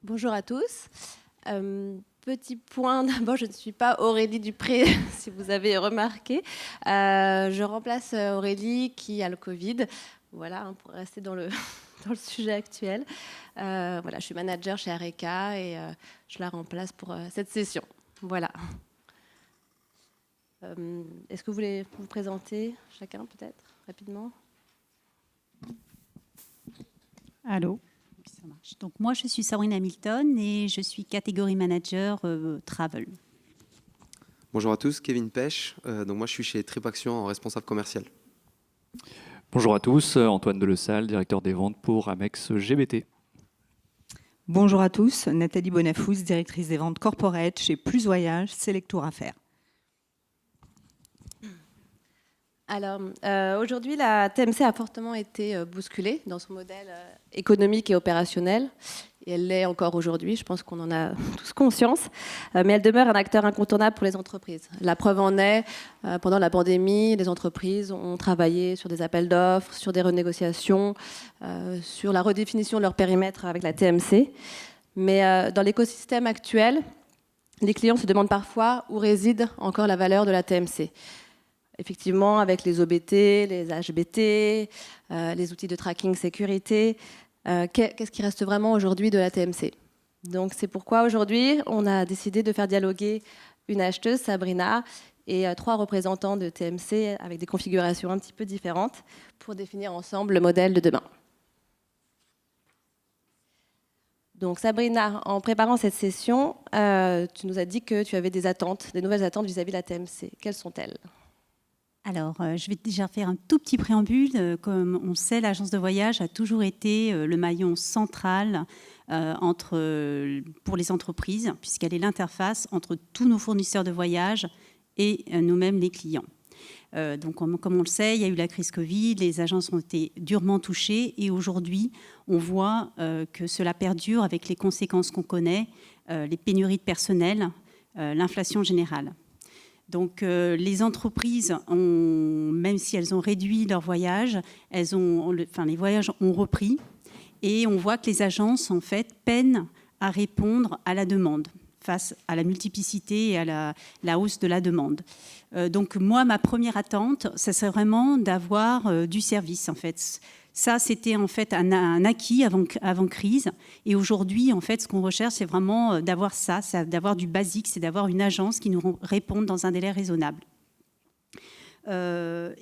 Bonjour à tous. Petit point, d'abord, je ne suis pas Aurélie Dupré, si vous avez remarqué. Je remplace Aurélie qui a le Covid. Voilà, pour rester dans le sujet actuel. Voilà, je suis manager chez Areka et je la remplace pour cette session. Voilà. Est-ce que vous voulez vous présenter chacun, peut-être, rapidement ? Allô ? Ça marche. Donc moi, je suis Sabrine Hamilton et je suis catégorie manager travel. Bonjour à tous, Kevin Pêche. Donc moi, je suis chez TripAction en responsable commercial. Bonjour à tous, Antoine Delessalle, directeur des ventes pour Amex GBT. Bonjour à tous, Nathalie Bonafous, directrice des ventes corporate chez Plus Voyage, Selectour Affaires. Alors, aujourd'hui, la TMC a fortement été bousculée dans son modèle économique et opérationnel. Et elle l'est encore aujourd'hui, je pense qu'on en a tous conscience. Mais elle demeure un acteur incontournable pour les entreprises. La preuve en est, pendant la pandémie, les entreprises ont travaillé sur des appels d'offres, sur des renégociations, sur la redéfinition de leur périmètre avec la TMC. Mais dans l'écosystème actuel, les clients se demandent parfois où réside encore la valeur de la TMC. Effectivement, avec les OBT, les HBT, les outils de tracking sécurité, qu'est-ce qui reste vraiment aujourd'hui de la TMC ? Donc c'est pourquoi aujourd'hui, on a décidé de faire dialoguer une acheteuse, Sabrina, et 3 représentants de TMC avec des configurations un petit peu différentes pour définir ensemble le modèle de demain. Donc Sabrina, en préparant cette session, tu nous as dit que tu avais des attentes, des nouvelles attentes vis-à-vis de la TMC. Quelles sont-elles ? Alors, je vais déjà faire un tout petit préambule. Comme on sait, l'agence de voyage a toujours été le maillon central pour les entreprises, puisqu'elle est l'interface entre tous nos fournisseurs de voyage et nous-mêmes, les clients. Donc, comme on le sait, il y a eu la crise Covid, les agences ont été durement touchées et aujourd'hui, on voit que cela perdure avec les conséquences qu'on connaît, les pénuries de personnel, l'inflation générale. Donc, les entreprises, même si elles ont réduit leurs voyages, les voyages ont repris et on voit que les agences, en fait, peinent à répondre à la demande face à la multiplicité et à la hausse de la demande. Donc, moi, ma première attente, ça serait vraiment d'avoir du service, en fait. Ça, c'était en fait un acquis avant crise. Et aujourd'hui, en fait, ce qu'on recherche, c'est vraiment d'avoir ça, c'est d'avoir du basique, c'est d'avoir une agence qui nous réponde dans un délai raisonnable. Même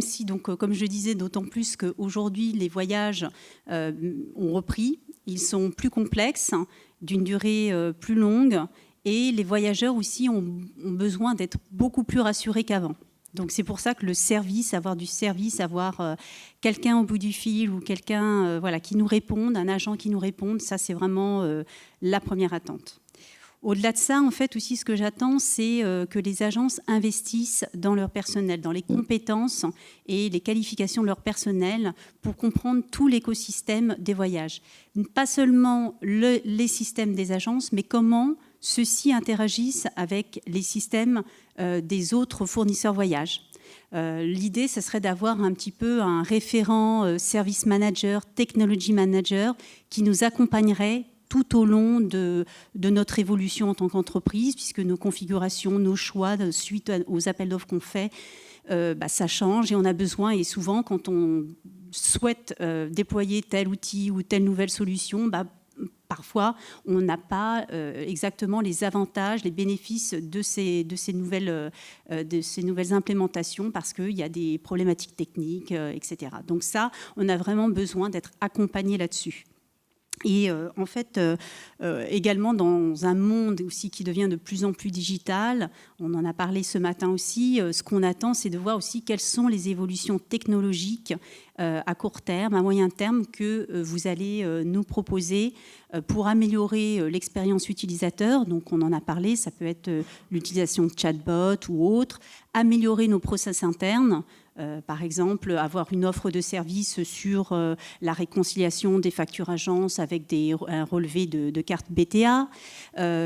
si, donc, comme je disais, d'autant plus qu'aujourd'hui, les voyages ont repris, ils sont plus complexes, d'une durée plus longue, et les voyageurs aussi ont besoin d'être beaucoup plus rassurés qu'avant. Donc c'est pour ça que le service, avoir du service, avoir quelqu'un au bout du fil ou quelqu'un qui nous réponde, un agent qui nous réponde, ça c'est vraiment la première attente. Au-delà de ça, en fait, aussi ce que j'attends, c'est que les agences investissent dans leur personnel, dans les compétences et les qualifications de leur personnel pour comprendre tout l'écosystème des voyages. Pas seulement les systèmes des agences, mais comment ceux-ci interagissent avec les systèmes des autres fournisseurs voyages. L'idée, ce serait d'avoir un petit peu un référent service manager, technology manager, qui nous accompagnerait tout au long de notre évolution en tant qu'entreprise, puisque nos configurations, nos choix, suite aux appels d'offres qu'on fait, ça change et on a besoin, et souvent quand on souhaite déployer tel outil ou telle nouvelle solution, parfois, on n'a pas exactement les avantages, les bénéfices de ces nouvelles implémentations parce qu'il y a des problématiques techniques, etc. Donc ça, on a vraiment besoin d'être accompagné là-dessus. Et en fait, également dans un monde aussi qui devient de plus en plus digital, on en a parlé ce matin aussi, ce qu'on attend, c'est de voir aussi quelles sont les évolutions technologiques à court terme, à moyen terme, que vous allez nous proposer pour améliorer l'expérience utilisateur. Donc on en a parlé, ça peut être l'utilisation de chatbot ou autre, améliorer nos process internes, Par exemple, avoir une offre de service sur la réconciliation des factures agences avec un relevé de carte BTA.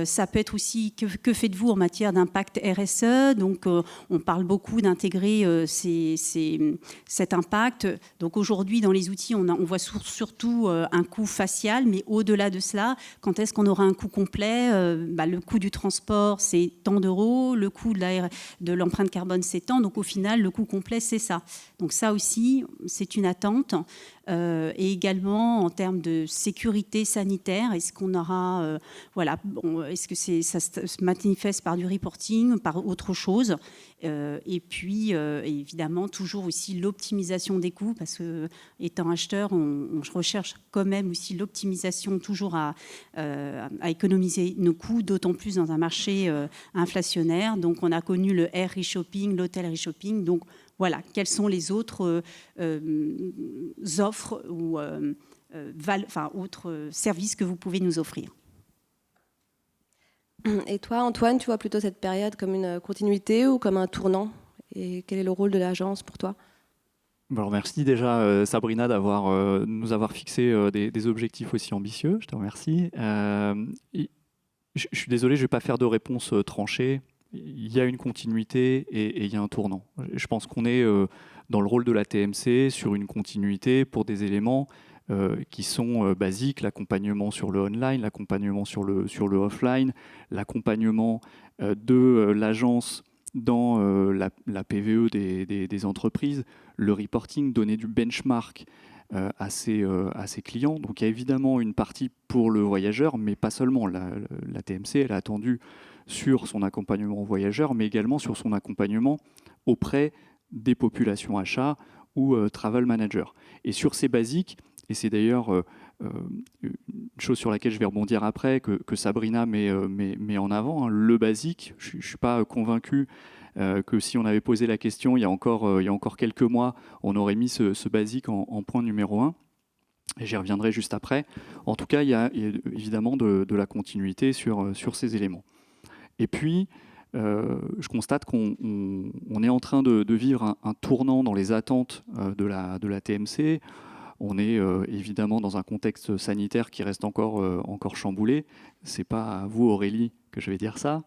Ça peut être aussi que faites-vous en matière d'impact RSE. Donc, on parle beaucoup d'intégrer cet impact. Donc, aujourd'hui, dans les outils, on voit surtout un coût facial, mais au-delà de cela, quand est-ce qu'on aura un coût complet? Le coût du transport, c'est tant d'euros. Le coût de l'empreinte carbone, c'est tant. Donc, au final, le coût complet, c'est ça. Donc ça aussi, c'est une attente. Et également en termes de sécurité sanitaire, est-ce qu'on aura, est-ce que ça se manifeste par du reporting, par autre chose? Et puis évidemment toujours aussi l'optimisation des coûts, parce que étant acheteur, on recherche quand même aussi l'optimisation toujours à économiser nos coûts, d'autant plus dans un marché inflationnaire. Donc on a connu le air reshopping, l'hôtel reshopping. Donc voilà, quelles sont les autres offres ou autres services que vous pouvez nous offrir? Et toi, Antoine, tu vois plutôt cette période comme une continuité ou comme un tournant? Et quel est le rôle de l'agence pour toi? Alors merci déjà Sabrina nous avoir fixé des objectifs aussi ambitieux, je te remercie. Je suis désolé, je ne vais pas faire de réponse tranchée. Il y a une continuité et il y a un tournant. Je pense qu'on est dans le rôle de la TMC sur une continuité pour des éléments qui sont basiques, l'accompagnement sur le online, l'accompagnement sur le offline, l'accompagnement de l'agence dans la PVE des entreprises, le reporting, donner du benchmark à ses clients. Donc il y a évidemment une partie pour le voyageur, mais pas seulement. La TMC, elle a attendu sur son accompagnement voyageur, mais également sur son accompagnement auprès des populations achats ou travel manager. Et sur ces basiques, et c'est d'ailleurs une chose sur laquelle je vais rebondir après, que Sabrina met en avant, hein, le basique, je ne suis pas convaincu que si on avait posé la question il y a encore quelques mois, on aurait mis ce basique en point numéro 1. Et j'y reviendrai juste après. En tout cas, il y a évidemment de la continuité sur ces éléments. Et puis, je constate qu'on est en train de vivre un tournant dans les attentes de la TMC. On est évidemment dans un contexte sanitaire qui reste encore chamboulé. Ce n'est pas à vous, Aurélie, que je vais dire ça.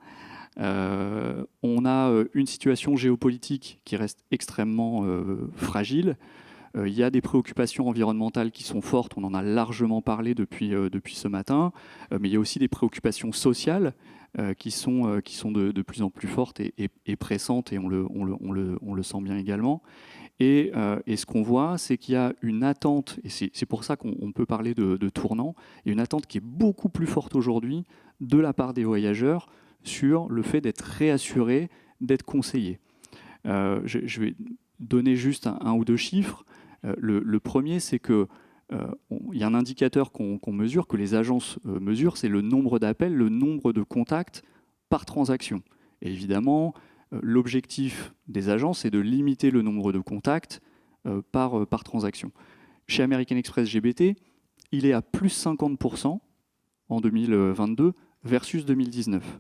On a une situation géopolitique qui reste extrêmement fragile. Il y a des préoccupations environnementales qui sont fortes, on en a largement parlé depuis ce matin, mais il y a aussi des préoccupations sociales qui sont de plus en plus fortes et pressantes, et on le sent bien également. Et ce qu'on voit, c'est qu'il y a une attente, et c'est pour ça qu'on peut parler de tournant, il y a une attente qui est beaucoup plus forte aujourd'hui de la part des voyageurs sur le fait d'être réassurés, d'être conseillés. Je vais donner juste un ou deux chiffres. Le premier, c'est qu'il y a un indicateur qu'on mesure, que les agences mesurent, c'est le nombre d'appels, le nombre de contacts par transaction. Et évidemment, l'objectif des agences, c'est de limiter le nombre de contacts par transaction. Chez American Express GBT, il est à plus 50% en 2022 versus 2019.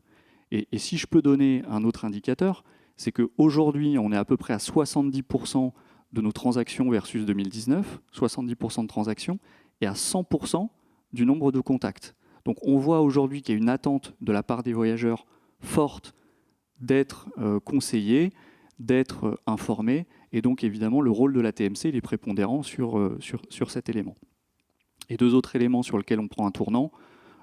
Et si je peux donner un autre indicateur, c'est qu'aujourd'hui, on est à peu près à 70% de nos transactions versus 2019, 70% de transactions, et à 100% du nombre de contacts. Donc on voit aujourd'hui qu'il y a une attente de la part des voyageurs forte d'être conseillés, d'être informés, et donc évidemment le rôle de la TMC il est prépondérant sur cet élément. Et deux autres éléments sur lesquels on prend un tournant,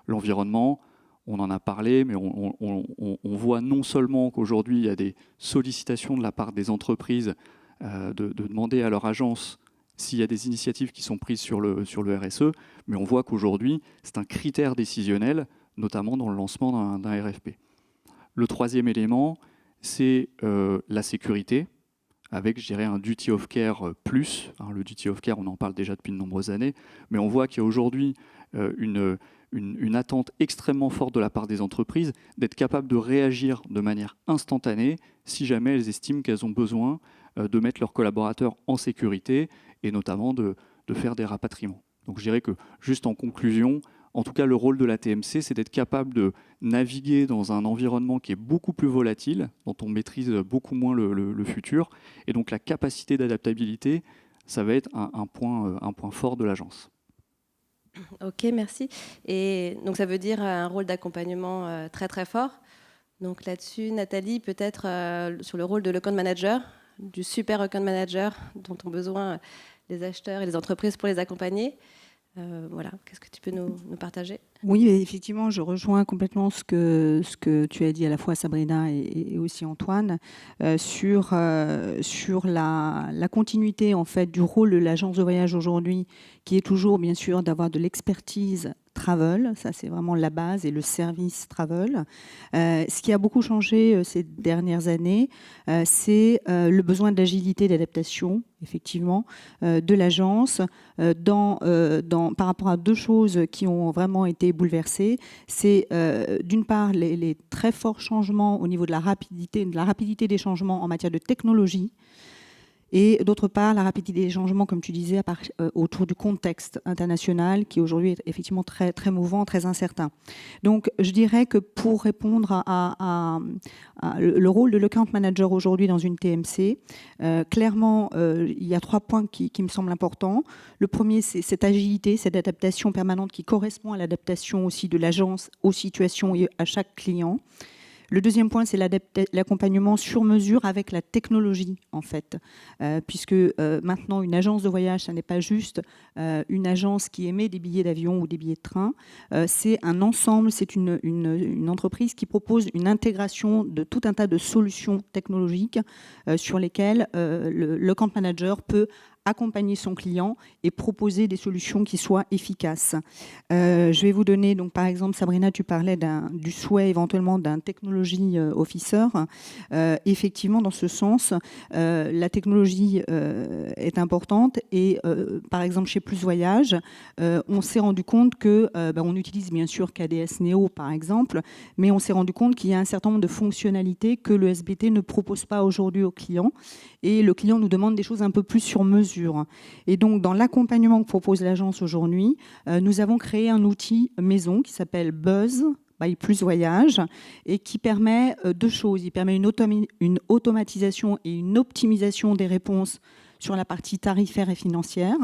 l'environnement, on en a parlé, mais on voit non seulement qu'aujourd'hui il y a des sollicitations de la part des entreprises de demander à leur agence s'il y a des initiatives qui sont prises sur le RSE, mais on voit qu'aujourd'hui, c'est un critère décisionnel, notamment dans le lancement d'un RFP. Le troisième élément, c'est la sécurité, avec, je dirais, un duty of care plus. Le duty of care, on en parle déjà depuis de nombreuses années, mais on voit qu'il y a aujourd'hui une attente extrêmement forte de la part des entreprises d'être capables de réagir de manière instantanée si jamais elles estiment qu'elles ont besoin de mettre leurs collaborateurs en sécurité et notamment de faire des rapatriements. Donc je dirais que, juste en conclusion, En tout cas, le rôle de la TMC, c'est d'être capable de naviguer dans un environnement qui est beaucoup plus volatile, dont on maîtrise beaucoup moins le futur. Et donc la capacité d'adaptabilité, ça va être un point fort de l'agence. Ok, merci. Et donc ça veut dire un rôle d'accompagnement très très fort. Donc là-dessus, Nathalie, peut-être sur le rôle de l'account manager, du super account manager dont ont besoin les acheteurs et les entreprises pour les accompagner. Voilà, qu'est-ce que tu peux nous partager ? Oui, effectivement, je rejoins complètement ce que tu as dit à la fois Sabrina et aussi Antoine sur la continuité en fait du rôle de l'agence de voyage aujourd'hui, qui est toujours bien sûr d'avoir de l'expertise travel, ça c'est vraiment la base, et le service travel. Ce qui a beaucoup changé ces dernières années, c'est le besoin d'agilité, d'adaptation, effectivement, de l'agence par rapport à deux choses qui ont vraiment été bouleversées. C'est d'une part les très forts changements au niveau de la rapidité des changements en matière de technologie, et d'autre part, la rapidité des changements, comme tu disais, autour du contexte international qui aujourd'hui est effectivement très, très mouvant, très incertain. Donc, je dirais que pour répondre à le rôle de l'account manager aujourd'hui dans une TMC, clairement, il y a 3 points qui me semblent importants. Le premier, c'est cette agilité, cette adaptation permanente qui correspond à l'adaptation aussi de l'agence aux situations et à chaque client. Le deuxième point, c'est l'accompagnement sur mesure avec la technologie, en fait, puisque maintenant, une agence de voyage, ça n'est pas juste une agence qui émet des billets d'avion ou des billets de train, c'est un ensemble, c'est une entreprise qui propose une intégration de tout un tas de solutions technologiques sur lesquelles le account manager peut accompagner son client et proposer des solutions qui soient efficaces. Je vais vous donner, donc, par exemple, Sabrina, tu parlais du souhait éventuellement d'un technology officer. Effectivement, dans ce sens, la technologie est importante et, par exemple, chez Plus Voyage, on s'est rendu compte que, on utilise bien sûr KDS Neo, par exemple, mais on s'est rendu compte qu'il y a un certain nombre de fonctionnalités que le SBT ne propose pas aujourd'hui aux clients, et le client nous demande des choses un peu plus sur mesure. Et donc, dans l'accompagnement que propose l'agence aujourd'hui, nous avons créé un outil maison qui s'appelle Buzz by Plus Voyage et qui permet deux choses. Il permet une automatisation et une optimisation des réponses sur la partie tarifaire et financière.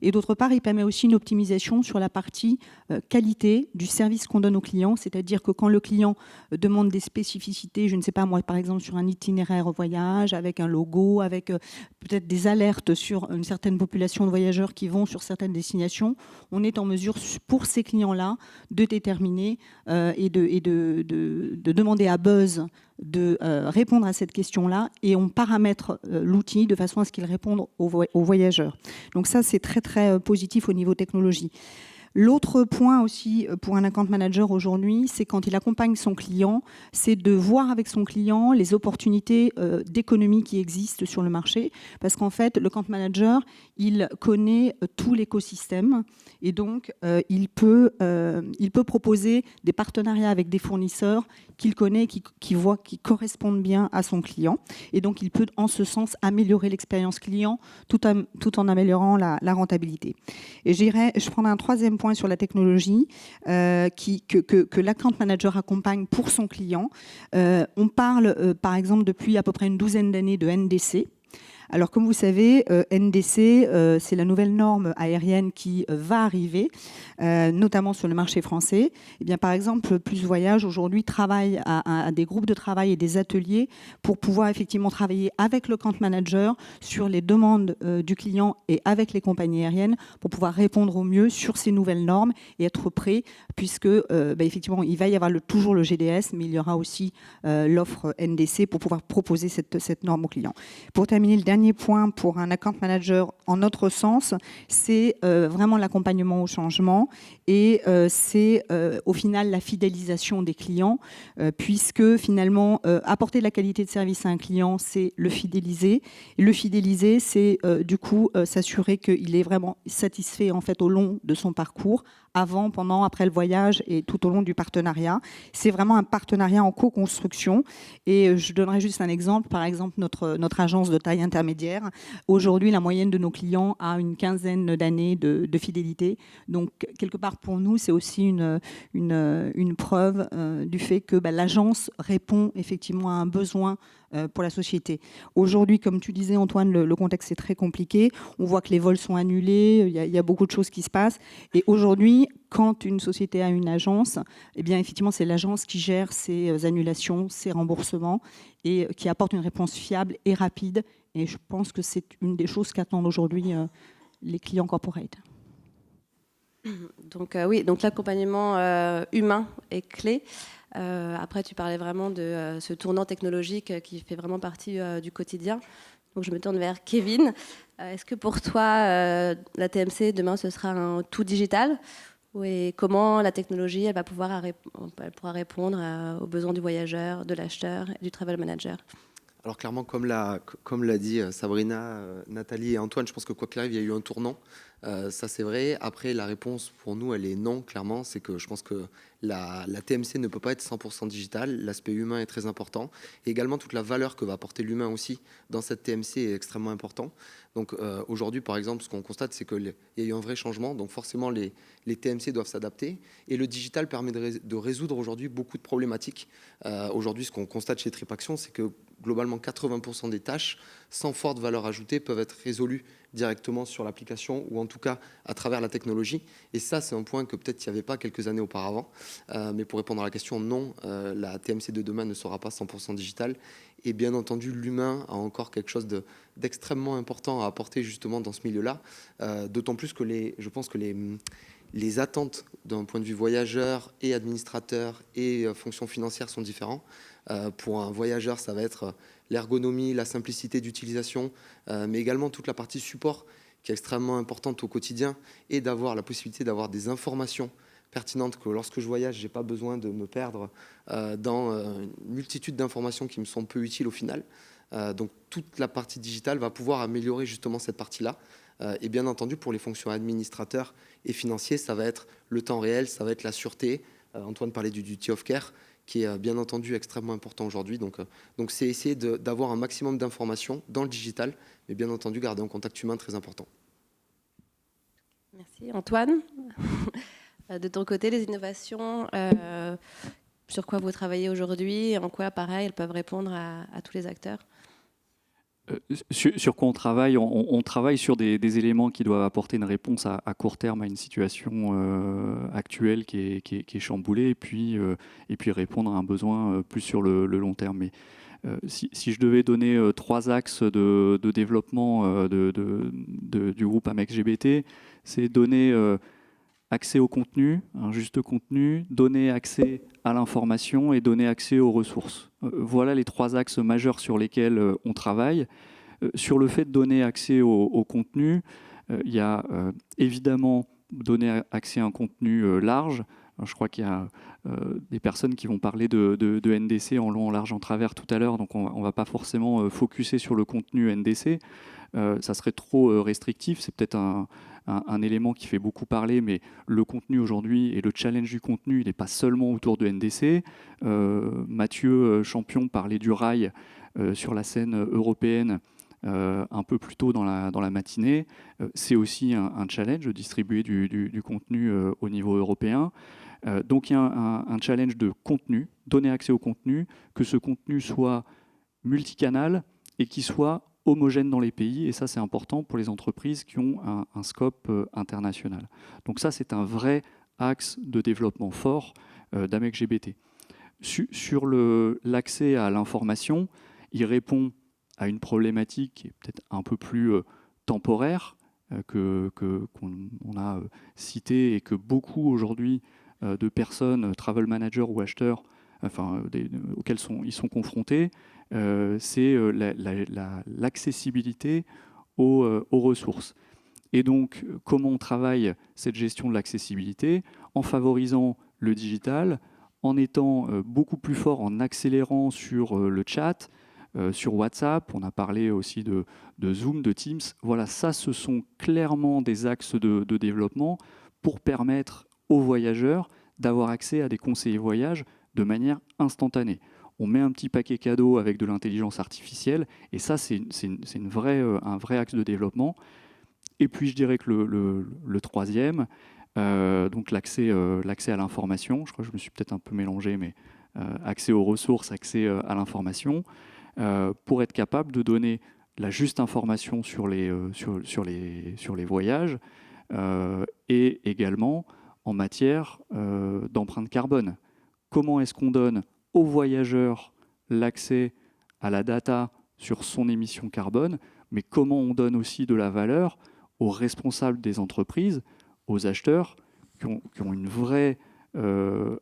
Et d'autre part, il permet aussi une optimisation sur la partie qualité du service qu'on donne aux clients. C'est-à-dire que quand le client demande des spécificités, je ne sais pas moi, par exemple sur un itinéraire voyage, avec un logo, avec peut-être des alertes sur une certaine population de voyageurs qui vont sur certaines destinations, on est en mesure pour ces clients-là de déterminer et de demander à Buzz de répondre à cette question-là, et on paramètre l'outil de façon à ce qu'il réponde aux voyageurs. Donc ça, c'est très, très positif au niveau technologie. L'autre point aussi pour un account manager aujourd'hui, c'est quand il accompagne son client, c'est de voir avec son client les opportunités d'économie qui existent sur le marché, parce qu'en fait, le account manager, il connaît tout l'écosystème et donc il peut proposer des partenariats avec des fournisseurs qu'il connaît, qui voit, qui correspondent bien à son client, et donc il peut en ce sens améliorer l'expérience client tout en améliorant la rentabilité. Et je prendrai un troisième point sur la technologie que l'account manager accompagne pour son client. On parle par exemple depuis à peu près une douzaine d'années de NDC. Alors, comme vous savez, NDC, c'est la nouvelle norme aérienne qui va arriver, notamment sur le marché français. Eh bien, par exemple, Plus Voyage, aujourd'hui, travaille à des groupes de travail et des ateliers pour pouvoir effectivement travailler avec le account manager sur les demandes du client et avec les compagnies aériennes pour pouvoir répondre au mieux sur ces nouvelles normes et être prêt, puisque, effectivement, il va y avoir toujours le GDS, mais il y aura aussi l'offre NDC pour pouvoir proposer cette norme au client. Pour terminer, le dernier point pour un account manager en notre sens, c'est vraiment l'accompagnement au changement et c'est au final la fidélisation des clients, puisque finalement apporter de la qualité de service à un client, c'est le fidéliser. Et le fidéliser, c'est du coup s'assurer qu'il est vraiment satisfait en fait au long de son parcours avant, pendant, après le voyage et tout au long du partenariat. C'est vraiment un partenariat en co-construction. Et je donnerai juste un exemple. Par exemple, notre agence de taille intermédiaire. Aujourd'hui, la moyenne de nos clients a une quinzaine d'années de fidélité. Donc, quelque part, pour nous, c'est aussi une preuve du fait que l'agence répond effectivement à un besoin pour la société. Aujourd'hui, comme tu disais, Antoine, le contexte est très compliqué. On voit que les vols sont annulés, il y a beaucoup de choses qui se passent. Et aujourd'hui, quand une société a une agence, eh bien, effectivement, c'est l'agence qui gère ses annulations, ses remboursements et qui apporte une réponse fiable et rapide. Et je pense que c'est une des choses qu'attendent aujourd'hui les clients corporate. Donc oui, donc l'accompagnement humain est clé. Après, tu parlais vraiment de ce tournant technologique qui fait vraiment partie du quotidien. Donc je me tourne vers Kevin. Est-ce que pour toi, la TMC, demain, ce sera un tout digital ? Et comment la technologie, elle pourra répondre aux besoins du voyageur, de l'acheteur et du travel manager ? Alors clairement, comme l'a dit Sabrina, Nathalie et Antoine, je pense que quoi qu'il arrive, il y a eu un tournant. Ça, c'est vrai. Après, la réponse pour nous, elle est non, clairement. C'est que je pense que la TMC ne peut pas être 100% digitale. L'aspect humain est très important. Et également, toute la valeur que va apporter l'humain aussi dans cette TMC est extrêmement important. Donc aujourd'hui, par exemple, ce qu'on constate, c'est qu'il y a eu un vrai changement. Donc forcément, les TMC doivent s'adapter. Et le digital permet de résoudre aujourd'hui beaucoup de problématiques. Aujourd'hui, ce qu'on constate chez TripAction, c'est que globalement, 80% des tâches sans forte valeur ajoutée peuvent être résolues directement sur l'application ou en tout cas à travers la technologie. Et ça, c'est un point que peut-être il n'y avait pas quelques années auparavant. Mais pour répondre à la question, non, la TMC de demain ne sera pas 100% digitale. Et bien entendu, l'humain a encore quelque chose d'extrêmement important à apporter justement dans ce milieu-là. D'autant plus que je pense que les attentes d'un point de vue voyageur et administrateur et fonction financière sont différents. Pour un voyageur, ça va être l'ergonomie, la simplicité d'utilisation, mais également toute la partie support qui est extrêmement importante au quotidien et d'avoir la possibilité d'avoir des informations pertinentes que lorsque je voyage, je n'ai pas besoin de me perdre dans une multitude d'informations qui me sont peu utiles au final. Donc toute la partie digitale va pouvoir améliorer justement cette partie-là. Et bien entendu, pour les fonctions administrateurs et financiers, ça va être le temps réel, ça va être la sûreté. Antoine parlait du duty of care, qui est bien entendu extrêmement important aujourd'hui. Donc c'est essayer d'avoir un maximum d'informations dans le digital, mais bien entendu garder un contact humain très important. Merci. Antoine, de ton côté, les innovations, sur quoi vous travaillez aujourd'hui et en quoi, pareil, elles peuvent répondre à tous les acteurs ? Sur quoi on travaille ? On travaille sur des éléments qui doivent apporter une réponse à court terme à une situation actuelle qui est chamboulée et puis répondre à un besoin plus sur le long terme. Mais si je devais donner 3 axes de développement du groupe Amex GBT, c'est donner accès au contenu, un juste contenu, donner accès à l'information et donner accès aux ressources. Voilà les 3 axes majeurs sur lesquels on travaille. Sur le fait de donner accès au contenu, il y a évidemment donner accès à un contenu large. Alors, je crois qu'il y a des personnes qui vont parler de NDC en long, en large, en travers tout à l'heure, donc on ne va pas forcément focuser sur le contenu NDC. Ça serait trop restrictif, c'est peut-être un élément qui fait beaucoup parler, mais le contenu aujourd'hui et le challenge du contenu, il n'est pas seulement autour de NDC. Mathieu Champion parlait du rail sur la scène européenne un peu plus tôt dans la matinée. C'est aussi un challenge de distribuer du contenu au niveau européen. Donc il y a un challenge de contenu, donner accès au contenu, que ce contenu soit multicanal et qu'il soit homogène dans les pays, et ça c'est important pour les entreprises qui ont un scope international. Donc ça c'est un vrai axe de développement fort d'Amex GBT. Sur l'accès à l'information, il répond à une problématique qui est peut-être un peu plus temporaire, qu'on a citée et que beaucoup aujourd'hui de personnes, travel managers ou acheteurs, auxquels ils sont confrontés, c'est l'accessibilité aux ressources. Et donc, comment on travaille cette gestion de l'accessibilité ? En favorisant le digital, en étant beaucoup plus fort, en accélérant sur le chat, sur WhatsApp, on a parlé aussi de Zoom, de Teams. Voilà, ça, ce sont clairement des axes de développement pour permettre aux voyageurs d'avoir accès à des conseillers voyage de manière instantanée. On met un petit paquet cadeau avec de l'intelligence artificielle, et ça, c'est un vrai axe de développement. Et puis, je dirais que le troisième, donc l'accès à l'information, je crois que je me suis peut-être un peu mélangé, mais accès aux ressources, accès à l'information, pour être capable de donner la juste information sur les voyages, et également en matière d'empreinte carbone. Comment est-ce qu'on donne aux voyageurs l'accès à la data sur son émission carbone, mais comment on donne aussi de la valeur aux responsables des entreprises, aux acheteurs, qui ont une vraie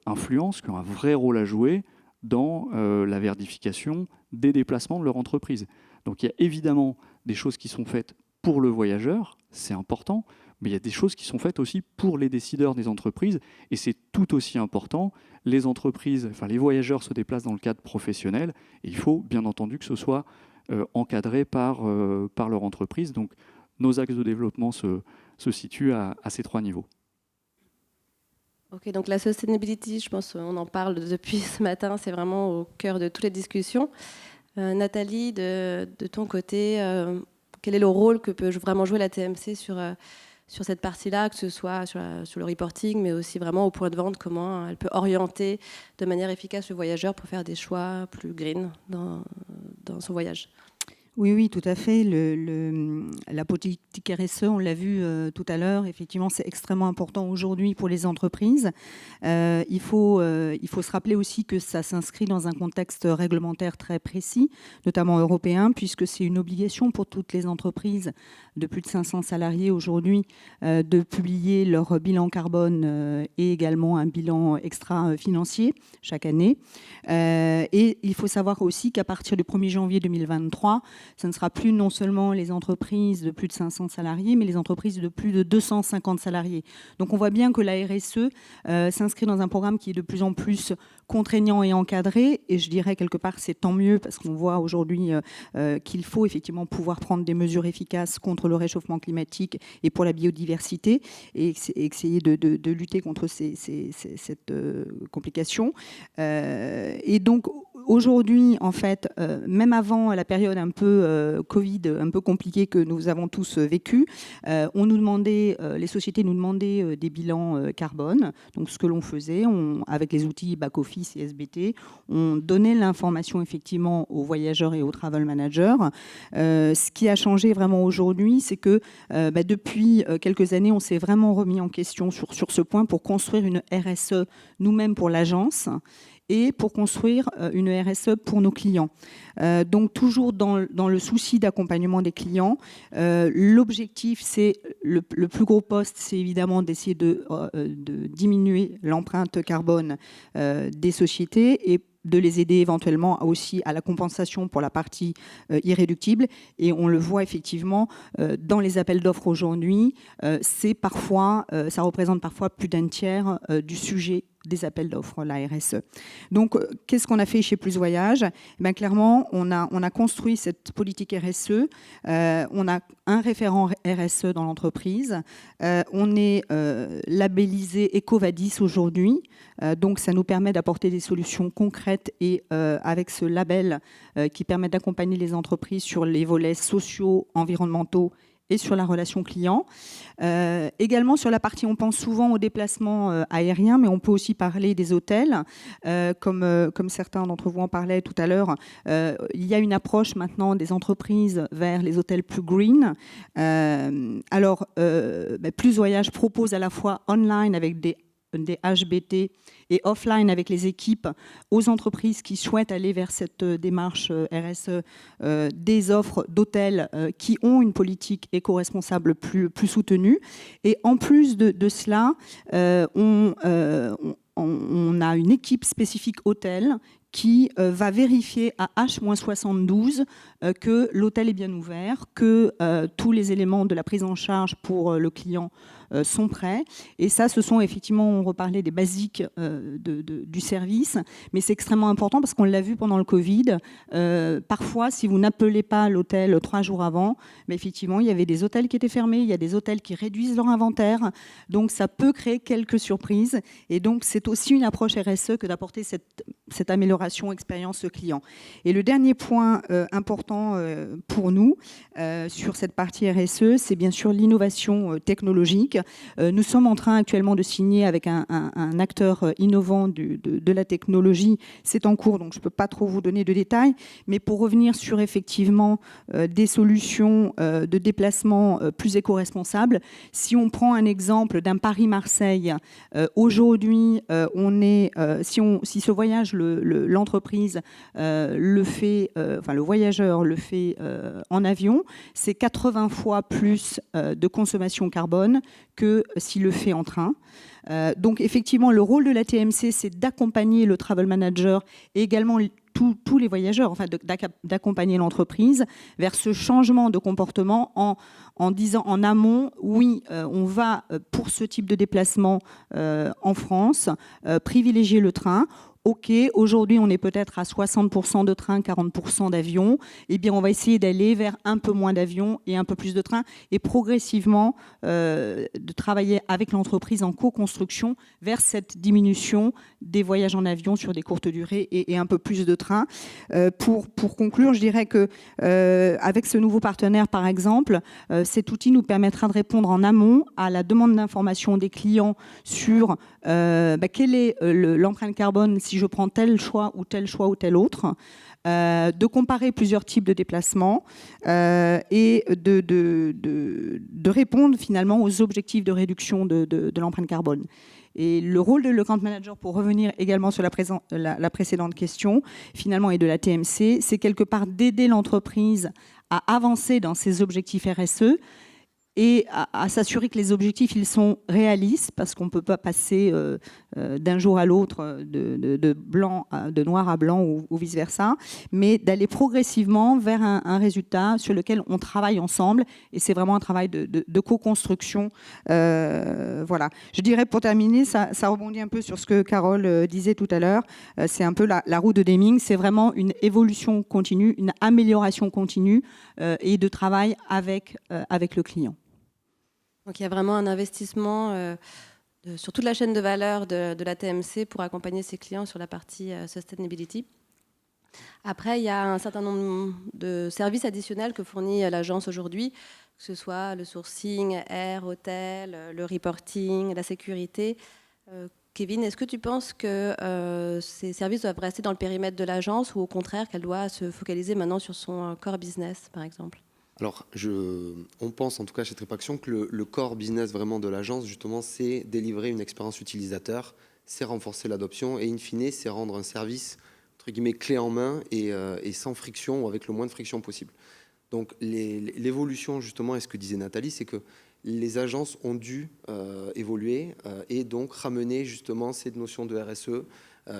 influence, qui ont un vrai rôle à jouer dans la verdification des déplacements de leur entreprise. Donc il y a évidemment des choses qui sont faites pour le voyageur, c'est important, mais il y a des choses qui sont faites aussi pour les décideurs des entreprises, et c'est tout aussi important. Les entreprises, enfin les voyageurs se déplacent dans le cadre professionnel, et il faut bien entendu que ce soit encadré par leur entreprise. Donc nos axes de développement se situent à ces 3 niveaux. Ok, donc la sustainability, je pense qu'on en parle depuis ce matin, c'est vraiment au cœur de toutes les discussions. Nathalie, de ton côté, quel est le rôle que peut vraiment jouer la TMC sur cette partie-là, que ce soit sur le reporting, mais aussi vraiment au point de vente, comment elle peut orienter de manière efficace le voyageur pour faire des choix plus green dans son voyage? Oui, tout à fait. La politique RSE, on l'a vu tout à l'heure, effectivement, c'est extrêmement important aujourd'hui pour les entreprises. Il faut se rappeler aussi que ça s'inscrit dans un contexte réglementaire très précis, notamment européen, puisque c'est une obligation pour toutes les entreprises de plus de 500 salariés aujourd'hui de publier leur bilan carbone et également un bilan extra-financier chaque année. Et il faut savoir aussi qu'à partir du 1er janvier 2023, ce ne sera plus non seulement les entreprises de plus de 500 salariés, mais les entreprises de plus de 250 salariés. Donc on voit bien que la RSE s'inscrit dans un programme qui est de plus en plus contraignant et encadré. Et je dirais quelque part c'est tant mieux parce qu'on voit aujourd'hui qu'il faut effectivement pouvoir prendre des mesures efficaces contre le réchauffement climatique et pour la biodiversité et essayer de lutter contre cette complication. Et donc aujourd'hui, en fait, même avant la période un peu Covid, un peu compliquée que nous avons tous vécue, on nous demandait, les sociétés nous demandaient des bilans carbone. Donc ce que l'on faisait, avec les outils back-office et SBT, on donnait l'information effectivement aux voyageurs et aux travel managers. Ce qui a changé vraiment aujourd'hui, c'est que depuis quelques années, on s'est vraiment remis en question sur ce point pour construire une RSE nous-mêmes pour l'agence et pour construire une RSE pour nos clients. Donc toujours dans le souci d'accompagnement des clients, l'objectif, c'est le plus gros poste, c'est évidemment d'essayer de diminuer l'empreinte carbone des sociétés et de les aider éventuellement aussi à la compensation pour la partie irréductible. Et on le voit effectivement dans les appels d'offres aujourd'hui, ça représente parfois plus d'un tiers du sujet des appels d'offres, la RSE. Donc, qu'est-ce qu'on a fait chez Plus Voyage ? Clairement, on a construit cette politique RSE. On a un référent RSE dans l'entreprise. On est labellisé EcoVadis aujourd'hui. Donc, ça nous permet d'apporter des solutions concrètes et avec ce label qui permet d'accompagner les entreprises sur les volets sociaux, environnementaux et sur la relation client. Également sur la partie, on pense souvent aux déplacements aériens, mais on peut aussi parler des hôtels. Comme certains d'entre vous en parlaient tout à l'heure, il y a une approche maintenant des entreprises vers les hôtels plus green. Plus Voyage propose à la fois online avec des HBT et offline avec les équipes aux entreprises qui souhaitent aller vers cette démarche RSE, des offres d'hôtels qui ont une politique éco-responsable plus soutenue. Et en plus de cela, on a une équipe spécifique hôtel qui va vérifier à H-72 que l'hôtel est bien ouvert, que tous les éléments de la prise en charge pour le client sont prêts. Et ça, ce sont effectivement, on reparlait des basiques du service, mais c'est extrêmement important parce qu'on l'a vu pendant le Covid. Parfois, si vous n'appelez pas l'hôtel 3 jours avant, mais effectivement, il y avait des hôtels qui étaient fermés, il y a des hôtels qui réduisent leur inventaire, donc ça peut créer quelques surprises. Et donc, c'est aussi une approche RSE que d'apporter cette amélioration expérience client. Et le dernier point important pour nous sur cette partie RSE, c'est bien sûr l'innovation technologique. Nous sommes en train actuellement de signer avec un acteur innovant de la technologie. C'est en cours, donc je ne peux pas trop vous donner de détails. Mais pour revenir sur effectivement des solutions de déplacement plus éco-responsables, si on prend un exemple d'un Paris-Marseille, aujourd'hui, si ce voyage, l'entreprise le fait, enfin le voyageur le fait en avion, c'est 80 fois plus de consommation carbone que s'il le fait en train. Donc effectivement, le rôle de la TMC, c'est d'accompagner le travel manager et également tous les voyageurs, enfin d'accompagner l'entreprise vers ce changement de comportement en disant en amont, oui, on va pour ce type de déplacement en France privilégier le train. OK, aujourd'hui, on est peut-être à 60% de trains, 40% d'avions. Eh bien, on va essayer d'aller vers un peu moins d'avions et un peu plus de trains et progressivement de travailler avec l'entreprise en co-construction vers cette diminution des voyages en avion sur des courtes durées et un peu plus de trains. Pour conclure, je dirais que avec ce nouveau partenaire, par exemple, cet outil nous permettra de répondre en amont à la demande d'information des clients sur quelle est l'empreinte carbone si je prends tel choix ou tel autre, de comparer plusieurs types de déplacements et de répondre finalement aux objectifs de réduction de l'empreinte carbone. Et le rôle de l'account manager, pour revenir également sur la précédente question, finalement, et de la TMC, c'est quelque part d'aider l'entreprise à avancer dans ses objectifs RSE et à s'assurer que les objectifs ils sont réalistes, parce qu'on ne peut pas passer d'un jour à l'autre de noir à blanc ou vice-versa, mais d'aller progressivement vers un résultat sur lequel on travaille ensemble, et c'est vraiment un travail de co-construction. Voilà. Je dirais pour terminer, ça rebondit un peu sur ce que Carole disait tout à l'heure, c'est un peu la roue de Deming, c'est vraiment une évolution continue, une amélioration continue et de travail avec le client. Donc il y a vraiment un investissement sur toute la chaîne de valeur de la TMC pour accompagner ses clients sur la partie sustainability. Après, il y a un certain nombre de services additionnels que fournit l'agence aujourd'hui, que ce soit le sourcing, air, hôtel, le reporting, la sécurité. Kevin, est-ce que tu penses que ces services doivent rester dans le périmètre de l'agence ou au contraire qu'elle doit se focaliser maintenant sur son core business, par exemple ? Alors, on pense en tout cas chez Tripaction que le core business vraiment de l'agence, justement, c'est délivrer une expérience utilisateur, c'est renforcer l'adoption et in fine, c'est rendre un service, entre guillemets, clé en main et sans friction ou avec le moins de friction possible. Donc, l'évolution, justement, et ce que disait Nathalie, c'est que les agences ont dû évoluer et donc ramener justement cette notion de RSE,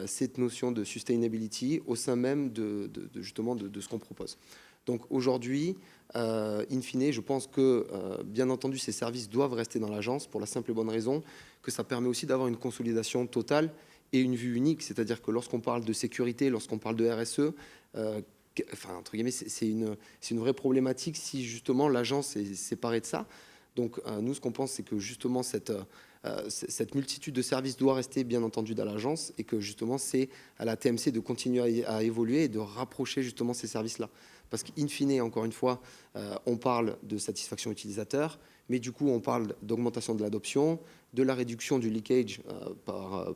cette notion de sustainability au sein même justement de ce qu'on propose. Donc aujourd'hui, in fine, je pense que, bien entendu, ces services doivent rester dans l'agence pour la simple et bonne raison que ça permet aussi d'avoir une consolidation totale et une vue unique. C'est-à-dire que lorsqu'on parle de sécurité, lorsqu'on parle de RSE, enfin, entre guillemets, c'est une vraie problématique si justement l'agence est séparée de ça. Donc nous, ce qu'on pense, c'est que justement cette multitude de services doit rester bien entendu dans l'agence et que justement c'est à la TMC de continuer à évoluer et de rapprocher justement ces services-là. Parce qu'in fine, encore une fois, on parle de satisfaction utilisateur, mais du coup on parle d'augmentation de l'adoption, de la réduction du leakage par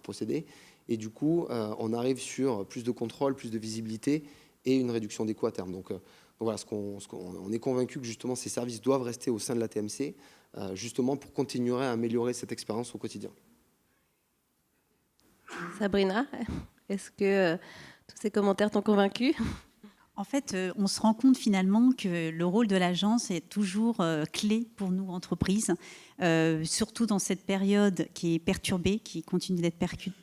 procédé, et du coup on arrive sur plus de contrôle, plus de visibilité et une réduction des coûts à terme. Donc voilà, on est convaincu que justement ces services doivent rester au sein de la TMC, justement pour continuer à améliorer cette expérience au quotidien. Sabrina, est-ce que tous ces commentaires t'ont convaincu ? En fait, on se rend compte finalement que le rôle de l'agence est toujours clé pour nous, entreprises, surtout dans cette période qui est perturbée, qui continue d'être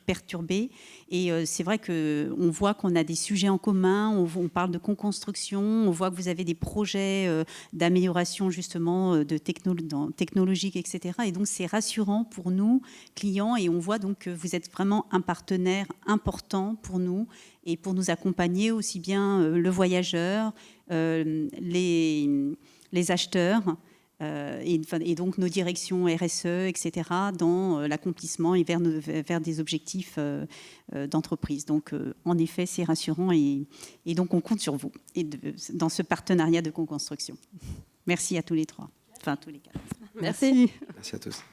perturbée. Et c'est vrai qu'on voit qu'on a des sujets en commun, on parle de co-construction, on voit que vous avez des projets d'amélioration justement technologique, etc. Et donc, c'est rassurant pour nous, clients, et on voit donc que vous êtes vraiment un partenaire important pour nous et pour nous accompagner aussi bien le voyageur, les acheteurs et donc nos directions RSE, etc., dans l'accomplissement et vers des objectifs d'entreprise. Donc, en effet, c'est rassurant et donc on compte sur vous dans ce partenariat de co-construction. Merci à tous les trois, enfin tous les quatre. Merci. Merci à tous.